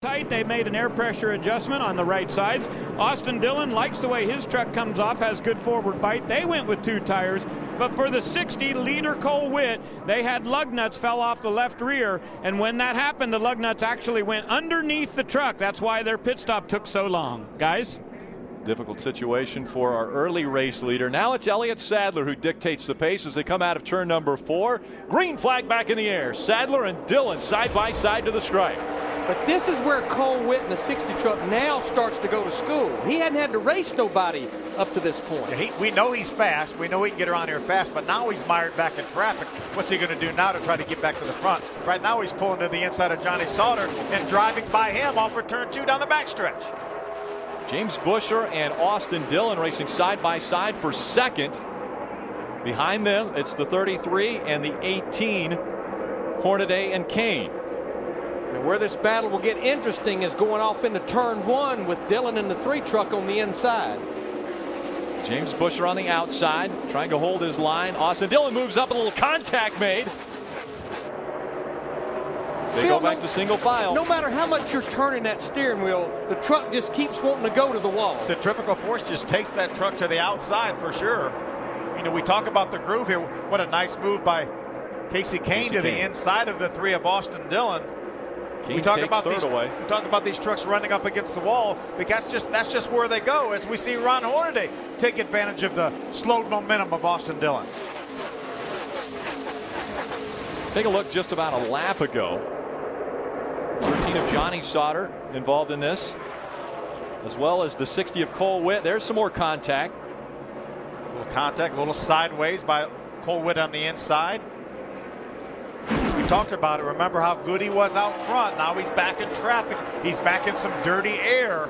Tight. They made an air pressure adjustment on the right sides. Austin Dillon likes the way his truck comes off, has good forward bite. They went with 2 tires, but for the 60 leader Cole Witt, they had lug nuts fell off the left rear, and when that happened, the lug nuts actually went underneath the truck. That's why their pit stop took so long. Guys? Difficult situation for our early race leader. Now it's Elliott Sadler who dictates the pace as they come out of turn number 4. Green flag back in the air. Sadler and Dillon side by side to the stripe. But this is where Cole Witt in the 60 truck now starts to go to school. He hadn't had to race nobody up to this point. Yeah, we know he's fast. We know he can get around here fast, but now he's mired back in traffic. What's he going to do now to try to get back to the front? Right now he's pulling to the inside of Johnny Sauter and driving by him off for turn 2 down the backstretch. James Buescher and Austin Dillon racing side by side for second. Behind them, it's the 33 and the 18, Hornaday and Kane. And where this battle will get interesting is going off into turn 1 with Dillon in the 3 truck on the inside. James Buescher on the outside, trying to hold his line. Austin Dillon moves up, a little contact made. They go back to single file. No matter how much you're turning that steering wheel, the truck just keeps wanting to go to the wall. Centrifugal force just takes that truck to the outside for sure. You know, we talk about the groove here. What a nice move by Casey Kane to the inside of the 3 of Austin Dillon. We talk about these trucks running up against the wall, because that's just where they go, as we see Ron Hornaday take advantage of the slowed momentum of Austin Dillon. Take a look just about a lap ago. 13 of Johnny Sauter involved in this, as well as the 60 of Cole Witt. There's some more contact. A little contact, a little sideways by Cole Witt on the inside. We talked about it. Remember how good he was out front. Now he's back in traffic. He's back in some dirty air.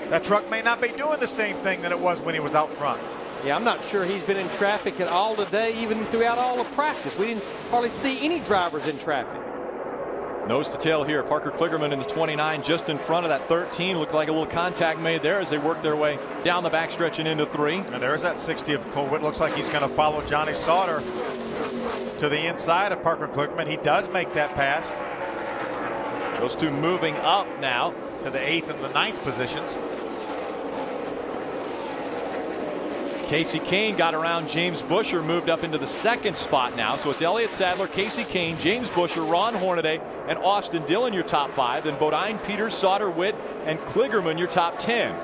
That truck may not be doing the same thing that it was when he was out front. Yeah, I'm not sure he's been in traffic at all today, even throughout all of practice. We didn't hardly see any drivers in traffic. Nose to tail here. Parker Kligerman in the 29 just in front of that 13. Looked like a little contact made there as they work their way down the backstretch and into 3. And there's that 60 of Cole Witt. Looks like he's going to follow Johnny Sauter to the inside of Parker Kligerman. He does make that pass. Those two moving up now to the 8th and the 9th positions. Casey Kane got around James Buescher, moved up into the 2nd spot now. So it's Elliott Sadler, Casey Kane, James Buescher, Ron Hornaday, and Austin Dillon your top 5. Then Bodine, Peters, Sauter, Witt, and Kligerman your top 10.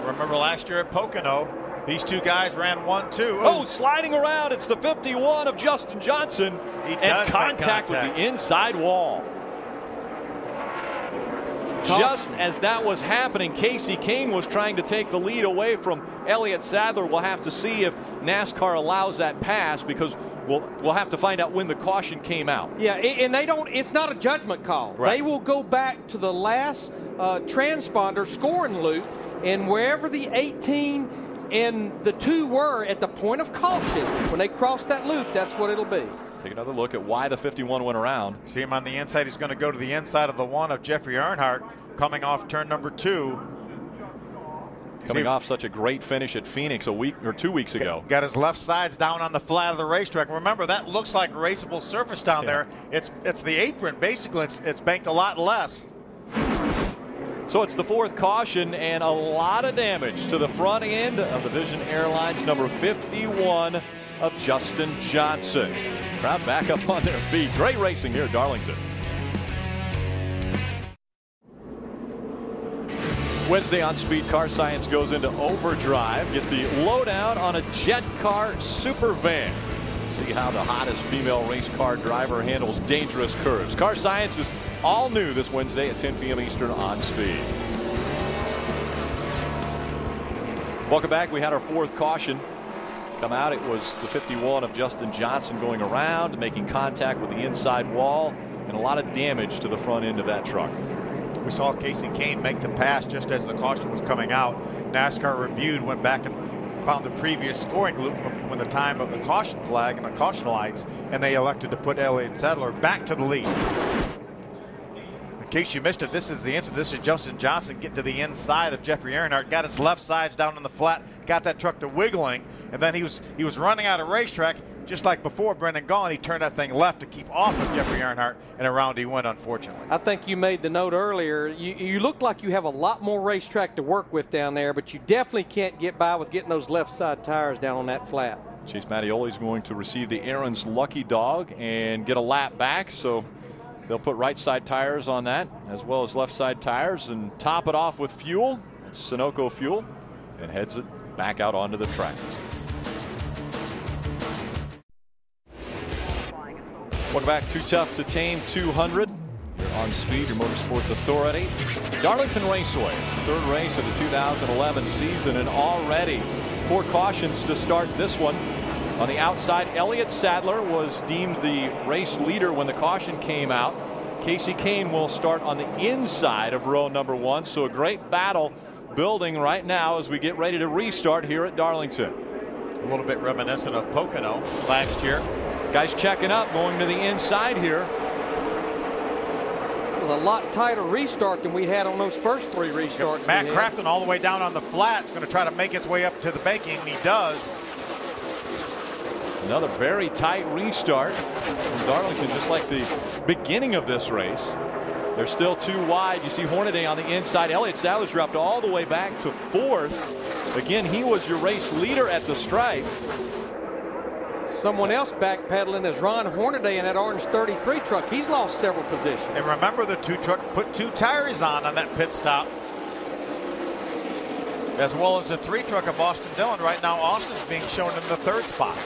Remember last year at Pocono, these 2 guys ran 1-2. Oh, sliding around. It's the 51 of Justin Johnson. And contact with the inside wall. Just as that was happening, Casey Kane was trying to take the lead away from Elliott Sadler. We'll have to see if NASCAR allows that pass, because we'll have to find out when the caution came out. Yeah, and they don't. It's not a judgment call. Right. They will go back to the last transponder scoring loop, and wherever the 18 and the 2 were at the point of caution, when they cross that loop, that's what it'll be. Take another look at why the 51 went around. See him on the inside. He's going to go to the inside of the 1 of Jeffrey Earnhardt, coming off turn number 2. Coming off such a great finish at Phoenix a week or 2 weeks ago. Got his left sides down on the flat of the racetrack. Remember, that looks like raceable surface down there. It's the apron. Basically, it's banked a lot less. So it's the 4th caution, and a lot of damage to the front end of the Vision Airlines number 51 of Justin Johnson. Crowd back up on their feet. Great racing here at Darlington. Wednesday on Speed, Car Science goes into overdrive. Get the lowdown on a jet car super van. See how the hottest female race car driver handles dangerous curves. Car Science is all new this Wednesday at 10 p.m. Eastern on Speed. Welcome back. We had our 4th caution come out. It was the 51 of Justin Johnson going around, making contact with the inside wall, and a lot of damage to the front end of that truck. We saw Casey Kane make the pass just as the caution was coming out. NASCAR reviewed, went back and found the previous scoring loop from when the time of the caution flag and the caution lights, and they elected to put Elliott Sadler back to the lead. In case you missed it, this is the instant. This is Justin Johnson getting to the inside of Jeffrey Earnhardt, got his left sides down on the flat, got that truck to wiggling, and then he was running out of racetrack, just like before Brendan Gaughan, he turned that thing left to keep off of Jeffrey Earnhardt, and around he went, unfortunately. I think you made the note earlier. You look like you have a lot more racetrack to work with down there, but you definitely can't get by with getting those left side tires down on that flat. Chase Mattioli is going to receive the Aaron's Lucky Dog and get a lap back, so they'll put right side tires on that as well as left side tires and top it off with fuel. It's Sunoco fuel, and heads it back out onto the track. Welcome back. Too Tough to Tame 200. You're on Speed, your motorsports authority. Darlington Raceway, third race of the 2011 season, and already 4 cautions to start this one. On the outside, Elliott Sadler was deemed the race leader when the caution came out. Casey Kane will start on the inside of row number 1, so a great battle building right now as we get ready to restart here at Darlington. A little bit reminiscent of Pocono last year. Guys checking up, going to the inside here. It was a lot tighter restart than we had on those first 3 restarts. Matt Crafton all the way down on the flat is going to try to make his way up to the banking, and he does. Another very tight restart from Darlington, just like the beginning of this race. They're still too wide. You see Hornaday on the inside. Elliott Sadler's dropped all the way back to 4th. Again, he was your race leader at the stripe. Someone else backpedaling is Ron Hornaday in that orange 33 truck. He's lost several positions. And remember, the 2 truck put 2 tires on that pit stop, as well as the 3 truck of Austin Dillon. Right now, Austin's being shown in the 3rd spot.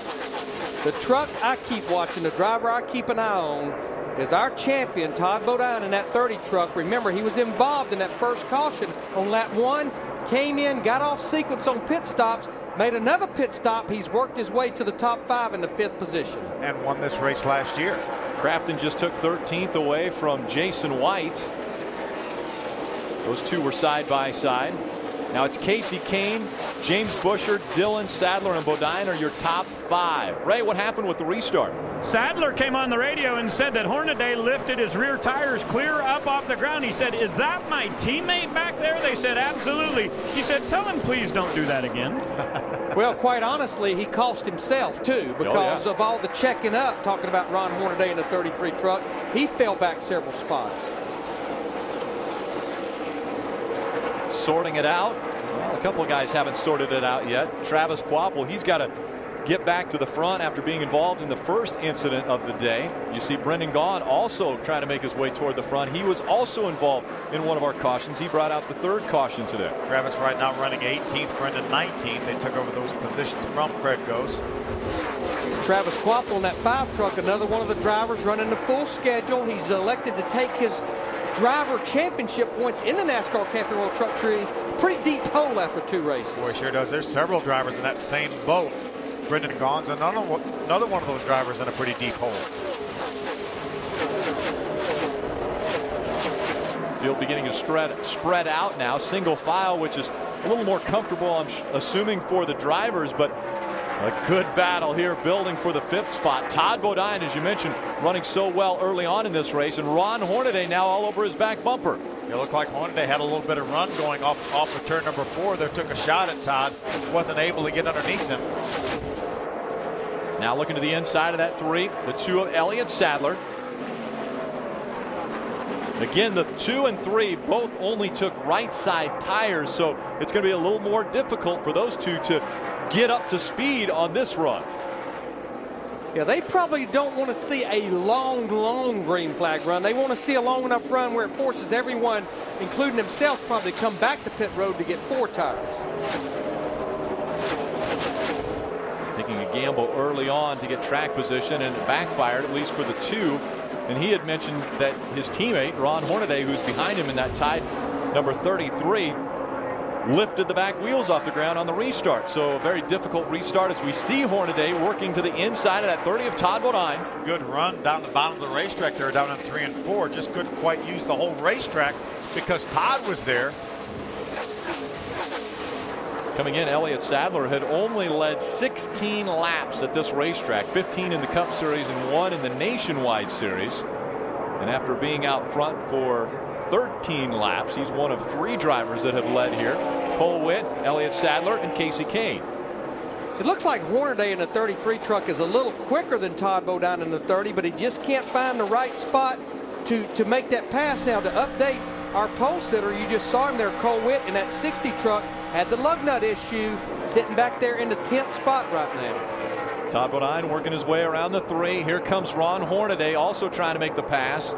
The truck I keep watching, the driver I keep an eye on, is our champion, Todd Bodine, in that 30 truck. Remember, he was involved in that first caution on lap 1, came in, got off sequence on pit stops, made another pit stop. He's worked his way to the top 5 in the 5th position. And won this race last year. Crafton just took 13th away from Jason White. Those 2 were side by side. Now it's Casey Kane, James Busher, Dillon, Sadler, and Bodine are your top 5. Ray, what happened with the restart? Sadler came on the radio and said that Hornaday lifted his rear tires clear up off the ground. He said, "Is that my teammate back there?" They said, "Absolutely." He said, "Tell him please don't do that again." Well, quite honestly, he cost himself too, because of all the checking up, talking about Ron Hornaday in the 33 truck. He fell back several spots. Sorting it out. Well, a couple of guys haven't sorted it out yet. Travis Quapple, he's got to get back to the front after being involved in the first incident of the day. You see Brendan Gaughan also trying to make his way toward the front. He was also involved in one of our cautions. He brought out the 3rd caution today. Travis right now running 18th, Brendan 19th. They took over those positions from Craig Gose. Travis Quapple in that 5 truck, another one of the drivers running the full schedule. He's elected to take his driver championship points in the NASCAR Camping World Truck Series. Pretty deep hole after 2 races. Boy, sure does. There's several drivers in that same boat. Brendan Gaughan's another one of those drivers in a pretty deep hole. Field beginning to spread out now, single file, which is a little more comfortable, I'm assuming, for the drivers, but a good battle here building for the 5th spot. Todd Bodine, as you mentioned, running so well early on in this race, and Ron Hornaday now all over his back bumper. It looked like Hornaday had a little bit of run going off of turn number 4. They took a shot at Todd, wasn't able to get underneath him. Now looking to the inside of that 3, the 2 of Elliott Sadler. Again, the 2 and 3 both only took right side tires, so it's going to be a little more difficult for those 2 to get up to speed on this run. Yeah, they probably don't want to see a long green flag run. They want to see a long enough run where it forces everyone, including themselves, probably come back to pit road to get 4 tires. Taking a gamble early on to get track position, and it backfired, at least for the 2. And he had mentioned that his teammate, Ron Hornaday, who's behind him in that tied number 33, lifted the back wheels off the ground on the restart. So a very difficult restart as we see Hornaday working to the inside of that 30 of Todd Bodine. Good run down the bottom of the racetrack there, down on 3 and 4. Just couldn't quite use the whole racetrack because Todd was there. Coming in, Elliott Sadler had only led 16 laps at this racetrack, 15 in the Cup Series and 1 in the Nationwide Series. And after being out front for 13 laps, he's one of 3 drivers that have led here. Cole Witt, Elliott Sadler, and Casey Kane. It looks like Hornaday in the 33 truck is a little quicker than Todd Bodine in the 30, but he just can't find the right spot to make that pass. Now, to update our pole sitter, you just saw him there, Cole Witt, in that 60 truck, had the lug nut issue, sitting back there in the 10th spot right now. Todd Bodine working his way around the 3. Here comes Ron Hornaday, also trying to make the pass.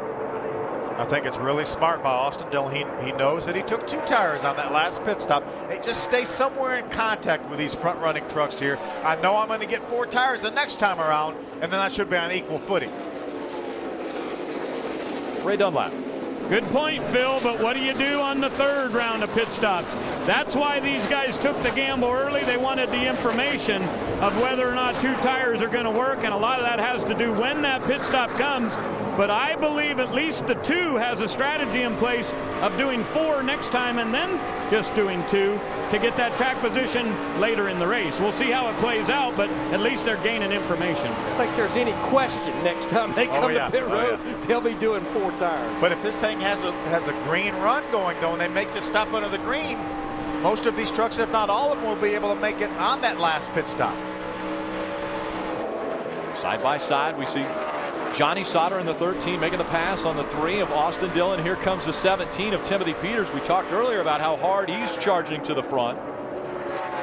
I think it's really smart by Austin Dillon. He knows that he took 2 tires on that last pit stop. Hey, just stay somewhere in contact with these front-running trucks here. I know I'm going to get 4 tires the next time around, and then I should be on equal footing. Ray Dunlap. Good point, Phil, but what do you do on the 3rd round of pit stops? That's why these guys took the gamble early. They wanted the information of whether or not 2 tires are going to work, and a lot of that has to do when that pit stop comes. But I believe at least the 2 has a strategy in place of doing 4 next time and then just doing 2 to get that track position later in the race. We'll see how it plays out, but at least they're gaining information. I don't think there's any question next time they come to pit road, they'll be doing 4 tires. But if this thing has a green run going, though, and they make the stop under the green, most of these trucks, if not all of them, will be able to make it on that last pit stop. Side by side, we see Johnny Sauter in the 13 making the pass on the 3 of Austin Dillon. Here comes the 17 of Timothy Peters. We talked earlier about how hard he's charging to the front.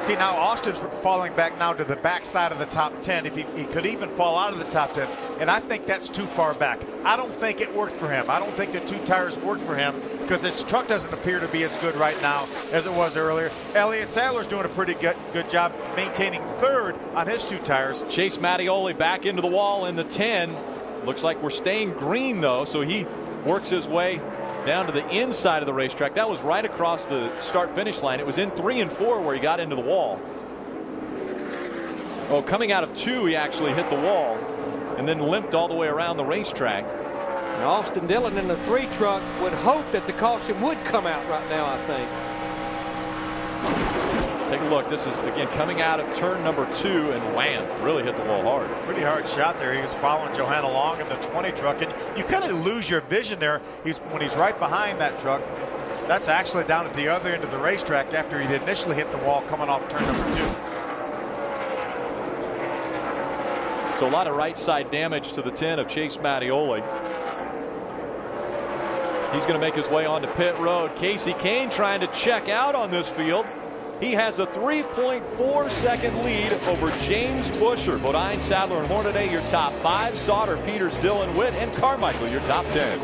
See, now Austin's falling back now to the backside of the top 10. If he could even fall out of the top 10, and I think that's too far back. I don't think it worked for him. I don't think the 2 tires worked for him because his truck doesn't appear to be as good right now as it was earlier. Elliott Sadler's doing a pretty good job maintaining 3rd on his 2 tires. Chase Mattioli back into the wall in the 10. Looks like we're staying green, though, so he works his way down to the inside of the racetrack. That was right across the start-finish line. It was in 3 and 4 where he got into the wall. Oh, coming out of 2, he actually hit the wall and then limped all the way around the racetrack. Now, Austin Dillon in the 3 truck would hope that the caution would come out right now, I think. Take a look. This is, again, coming out of turn number 2, and wham, really hit the wall hard. Pretty hard shot there. He was following Johanna along in the 20 truck, and you kind of lose your vision there. When he's right behind that truck. That's actually down at the other end of the racetrack after he'd initially hit the wall coming off turn number 2. So a lot of right side damage to the 10 of Chase Mattioli. He's going to make his way onto pit road. Casey Kane trying to check out on this field. He has a 3.4 second lead over James Busher. Bodine, Sadler, and Hornaday, your top 5. Sauter, Peters, Dillon, Witt, and Carmichael, your top 10.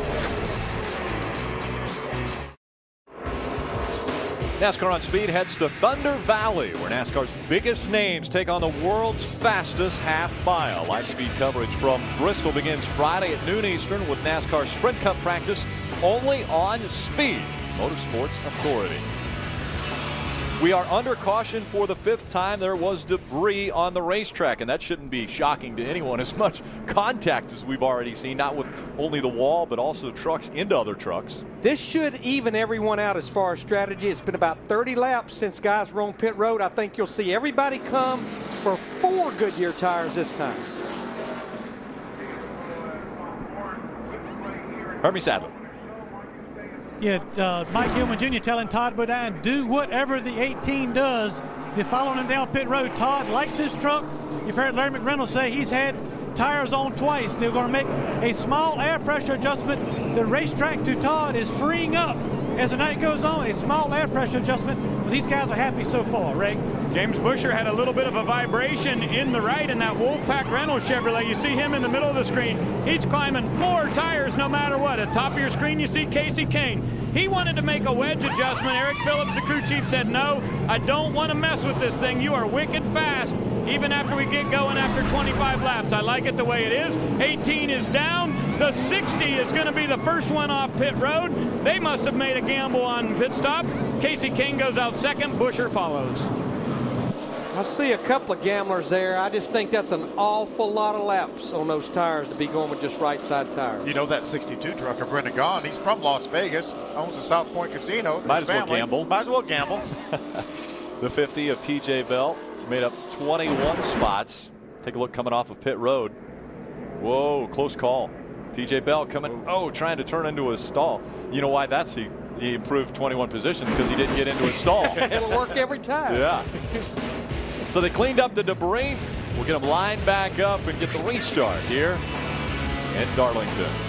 NASCAR on Speed heads to Thunder Valley, where NASCAR's biggest names take on the world's fastest half mile. Live speed coverage from Bristol begins Friday at noon Eastern with NASCAR Sprint Cup practice only on Speed, Motorsports Authority. We are under caution for the 5th time. There was debris on the racetrack, and that shouldn't be shocking to anyone. As much contact as we've already seen, not with only the wall, but also trucks into other trucks. This should even everyone out as far as strategy. It's been about 30 laps since guys were on pit road. I think you'll see everybody come for 4 Goodyear tires this time. Hermie Sadler. Yeah, Mike Gilman Jr. telling Todd Bodine, do whatever the 18 does. They're following him down pit road. Todd likes his truck. You've heard Larry McReynolds say he's had tires on twice. They're going to make a small air pressure adjustment. The racetrack to Todd is freeing up as the night goes on. A small air pressure adjustment. Well, these guys are happy so far, Ray. James Busher had a little bit of a vibration in the right in that Wolfpack Reynolds Chevrolet. You see him in the middle of the screen. He's climbing 4 tires no matter what. At top of your screen, you see Casey Kane. He wanted to make a wedge adjustment. Eric Phillips, the crew chief, said, no, I don't want to mess with this thing. You are wicked fast, even after we get going after 25 laps. I like it the way it is. 18 is down. The 60 is going to be the first one off pit road. They must have made a gamble on pit stop. Casey Kane goes out second. Busher follows. I see a couple of gamblers there. I just think that's an awful lot of laps on those tires to be going with just right side tires. You know that 62 trucker, Brendan Gaughan, he's from Las Vegas, owns the South Point Casino. Might as well gamble. Might as well gamble. The 50 of TJ Bell made up 21 spots. Take a look coming off of pit road. Whoa, close call. TJ Bell coming, trying to turn into a stall. You know why that's he improved 21 positions, because he didn't get into a stall. It'll work every time. Yeah. So they cleaned up the debris. We'll get them lined back up and get the restart here at Darlington.